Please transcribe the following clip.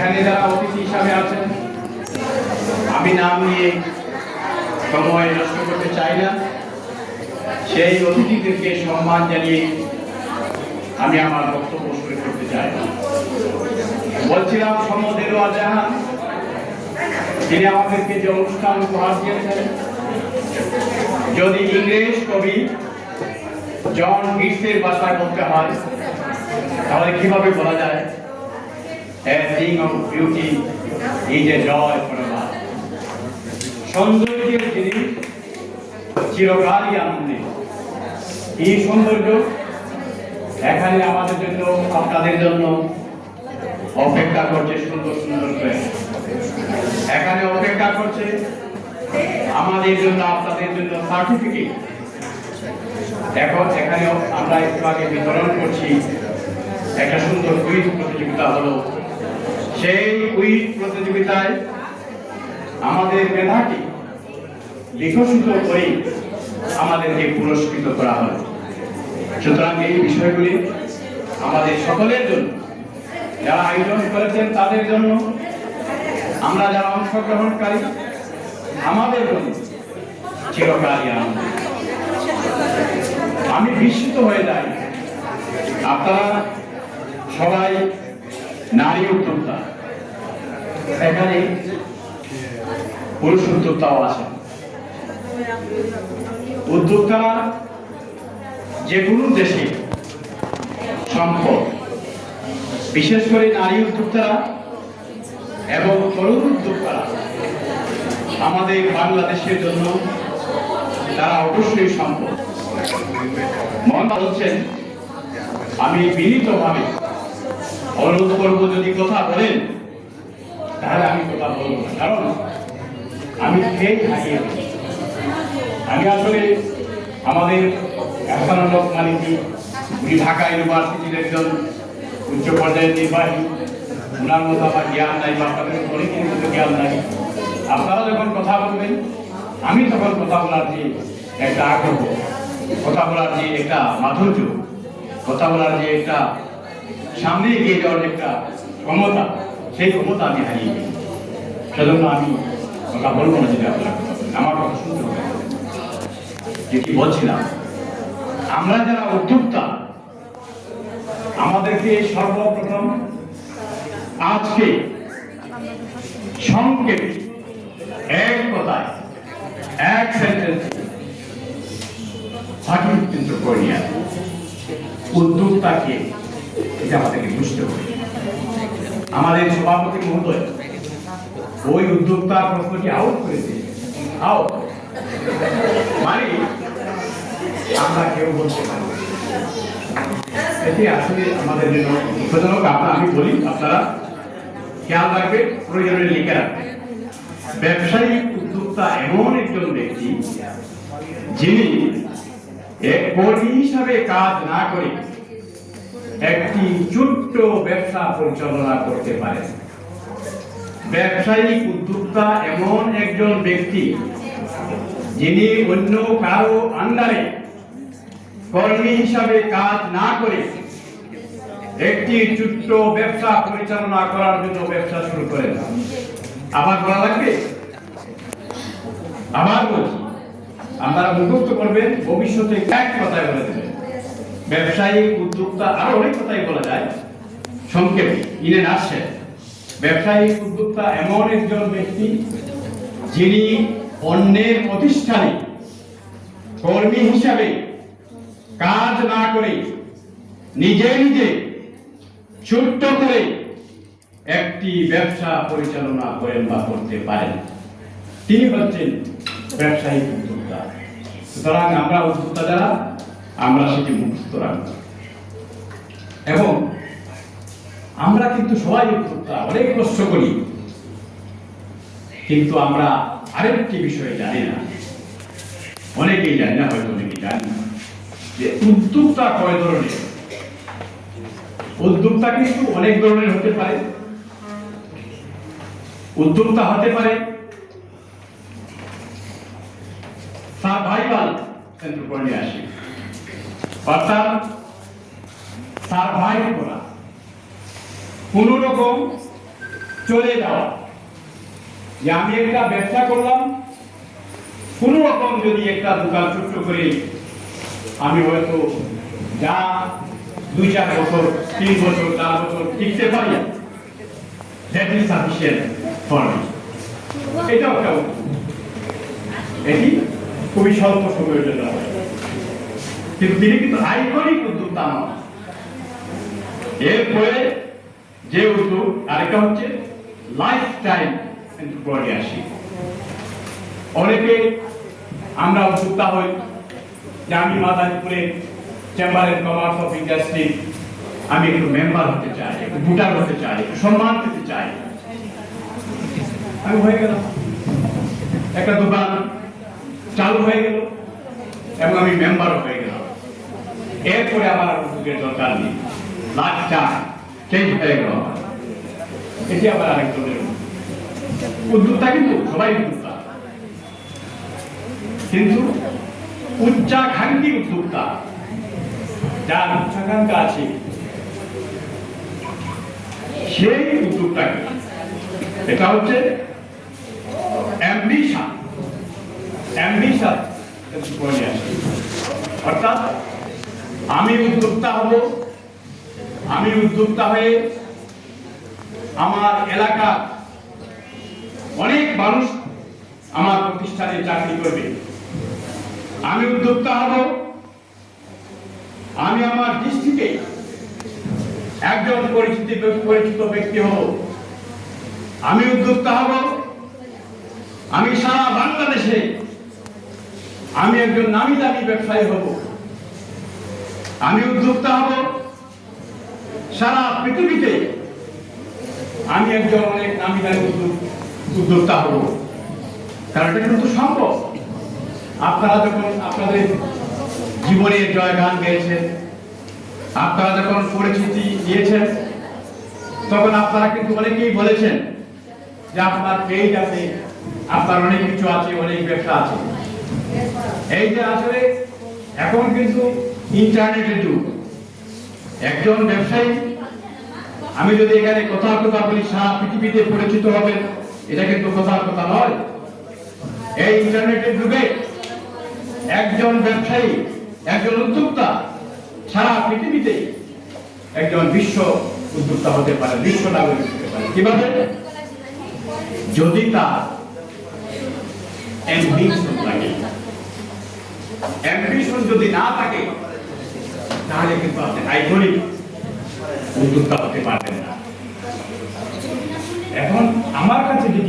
এখানে যারা অতিথি হিসাবে আছেন, আমি নাম নিয়ে সময় নষ্ট করতে চাই না। সেই অতিথিদেরকে সম্মান জানিয়ে আমি আমার বক্তব্য শুরু করতে চাই। বলছিলাম দেলোয়ার জাহান, তিনি আমাদেরকে যে অনুষ্ঠান উপহার দিয়েছেন, যদি ইংরেজ কবি জন কিটসের ভাষায় বলতে হয় তাহলে কিভাবে বলা যায়, A thing of beauty is a joy for a man. সৌন্দর্যের জিনিস চিরকালই আনন্দের। এই সৌন্দর্য এখানে আমাদের জন্য, আপনাদের জন্য অপেক্ষা করছে সুন্দর সুন্দর করে। এখানে অপেক্ষা করছে আমাদের জন্য, আপনাদের জন্য সার্টিফিকেট। এখন এখানে আমরা একটু আগে বিতরণ করছি একটা সুন্দর কুইজ প্রতিযোগিতা হলো। সেই কুইজ প্রতিযোগিতায় আমাদের মেধাকে বিকশিত করে আমাদেরকে পুরস্কৃত করা হলো। সুতরাং এই বিষয়গুলি আমাদের সকলের জন্য, যারা আয়োজন করেছেন তাদের জন্য, আমরা যারা অংশগ্রহণকারী আমাদের জন্য চিরকালই আনন্দ। আমি বিস্মিত হয়ে যাই, আপনারা সবাই নারী উদ্যোক্তা, এখানে পুরুষ উদ্যোক্তাও আছে। উদ্যোক্তারা যে কোনো দেশে সম্পদ, বিশেষ করে নারী উদ্যোক্তারা এবং তরুণ উদ্যোক্তারা আমাদের বাংলাদেশের জন্য তারা অবশ্যই সম্পদ। মন বলছেন, আমি বিনীতভাবে অনুরোধ করবো যদি কথা বলেন তাহলে আমি কথা বলবো না, কারণ আমি খেয়ে হারিয়ে গেছি। আমি আসলে আমাদের এহসানুল্লাহ মালিকি, উনি ঢাকা ইউনিভার্সিটির একজন উচ্চ পর্যায়ের নির্বাহী, ওনার মতো আমার জ্ঞান নাই বা আপনাদের অনেকের মতো জ্ঞান নাই। আপনারা যখন কথা বলবেন, আমি তখন কথা বলার যে একটা আগ্রহ, কথা বলার যে একটা মাধুর্য, কথা বলার যে একটা সামনে এগিয়ে যাওয়ার একটা ক্ষমতা, সেই ক্ষমতা আমি হারিয়ে গেছি। সেজন্য আমি কথা বলবো না, যেটা আপনার আমার কথা শুনতে হবে। যেটি বলছিলাম, আমরা যারা উদ্যোক্তা, আমাদেরকে সর্বপ্রথম আজকে সংক্ষেপে এক কথায়, এক সেন্টেন্সে কিন্তু করে নিয়ে আসবো উদ্যোক্তাকে, এটা আমাদেরকে বুঝতে হবে। আমাদের সভাপতি মহোদয় ওই উদ্যোক্তার প্রশ্নটি আউট করেছে, আউট মানে আমরা কেউ বলতে পারি, এটি আসলে আমাদের জন্য দুঃখজনক। আমি বলি, আপনারা খেয়াল রাখবেন, প্রয়োজনে লিখে রাখবেন। ব্যবসায়ী উদ্যোক্তা এমন একজন ব্যক্তি যিনি এক কর্মী হিসাবে কাজ না করে একটি ছোট্ট ব্যবসা পরিচালনা করতে পারে। ব্যবসায়িক উদ্যোক্তা এমন একজন ব্যক্তি যিনি অন্য কারো আন্ডারে কর্মী হিসাবে কাজ না করে একটি ছোট্ট ব্যবসা পরিচালনা করার জন্য ব্যবসা শুরু করেন। আবার বলা লাগবে, আবার বলছি, আপনারা মুখস্থ করবেন, ভবিষ্যতে এক কথায় বলে দেবেন। ব্যবসায়িক উদ্যোক্তা আরো অনেক কথাই বলা যায়, সংক্ষেপে ইনে আসছে। ব্যবসায়িক উদ্যোক্তা এমন একজন ব্যক্তি যিনি অন্যের প্রতিষ্ঠানে কর্মী হিসাবে কাজ না করে নিজে নিজে ছোট্ট করে একটি ব্যবসা পরিচালনা করেন বা করতে পারেন, তিনি হচ্ছেন ব্যবসায়িক উদ্যোক্তা। সুতরাং আমরা উদ্যোক্তা যারা, আমরা সেটি মুক্ত রাখবো। এবং আমরা কিন্তু সবাই উদ্যোক্তা, অনেক কষ্ট করি, কিন্তু আমরা আরেকটি বিষয় জানি না, অনেকেই জানি না, হয়তো অনেকেই জানি না যে উদ্যোক্তা কয় ধরনের। উদ্যোক্তা কিন্তু অনেক ধরনের হতে পারে। উদ্যোক্তা হতে পারে সার্ভাইভাল এন্টারপ্রেনিয়রশিপ, অর্থাৎ সার্ভাইভ করা, কোন রকম চলে যাওয়া, যে আমি একটা ব্যবসা করলাম, কোন রকম যদি একটা দোকান ছোট্ট করে আমি হয়তো যা 2-4 বছর 3 বছর 4 বছর টিকতে পারি, that is sufficient for me। এটাও একটা এটি খুবই স্বল্প সময়ের জন্য হয়, কিন্তু তিনি কিন্তু আইকনিক উদ্যোক্তা নন। এরপরে যে উদ্যোগ আরেকটা হচ্ছে লাইফ টাইম এন্টারপ্রেনিয়রশিপ। অনেকে আমরা উদ্যোক্তা হই যে আমি মাদারীপুরে chamber of commerce of industry আমি একটু মেম্বার হতে চাই, একটু ভোটার হতে চাই, একটু সম্মান পেতে চাই। আমি হয়ে গেলাম, একটা দোকান চালু হয়ে গেল এবং আমি মেম্বারও হয়ে গেলাম। এরপরে আমার উদ্যোগের দরকার নেই, লাইফটা চেঞ্জ হয়ে গেল। এটি আবার আরেক ধরনের উদ্যোক্তা, কিন্তু সবাই উদ্যোক্তা, কিন্তু উচ্চাকাঙ্ক্ষী উদ্যোক্তা, যার উচ্চাকাঙ্ক্ষা আছে সেই উদ্যোক্তাকে, এটা হচ্ছে অ্যাম্বিশন। অর্থাৎ আমি উদ্যোক্তা হব, আমি উদ্যোক্তা হয়ে আমার এলাকার অনেক মানুষ আমার প্রতিষ্ঠানে চাকরি করবে। আমি উদ্যোক্তা হব, আমি আমার ডিস্ট্রিক্টে একজন পরিচিত ব্যক্তি হব। আমি উদ্যোক্তা হব, আমি সারা বাংলাদেশে আমি একজন নামি দামি ব্যবসায়ী হব। আমি উদ্যোক্তা হব, সারা পৃথিবীতে আমি একজন অনেক নামি দামি উদ্যোক্তা হব। কারণ এটা কিন্তু সম্ভব। আপনারা যখন আপনাদের জীবনের জয়গান গেয়েছেন, আপনারা যখন পরিচিতি দিয়েছেন, তখন আপনারা কিন্তু অনেকেই বলেছেন যে আপনার পেজ আছে, আপনার অনেক কিছু আছে, অনেক ব্যবসা আছে। এই যে আসলে এখন কিন্তু ইন্টারনেটের যুগ। একজন ব্যবসায়ী আমি যদি এখানে কথার কথা বলি সারা পৃথিবীতে পরিচিত হবেন, এটা কিন্তু কথার কথা নয়। এই ইন্টারনেটের যুগে একজন ব্যবসায়ী, একজন উদ্যোক্তা সারা পৃথিবীতে একজন বিশ্ব উদ্যোক্তা হতে পারে, বিশ্ব নাগরিক হতে পারে। কিভাবে? যদি তার অ্যাম্বিশন থাকে। অ্যাম্বিশন যদি না থাকে তাহলে কিন্তু আপনি আইকনিক উদ্যোক্তা হতে পারবেন না। এখন আমার কাছে যে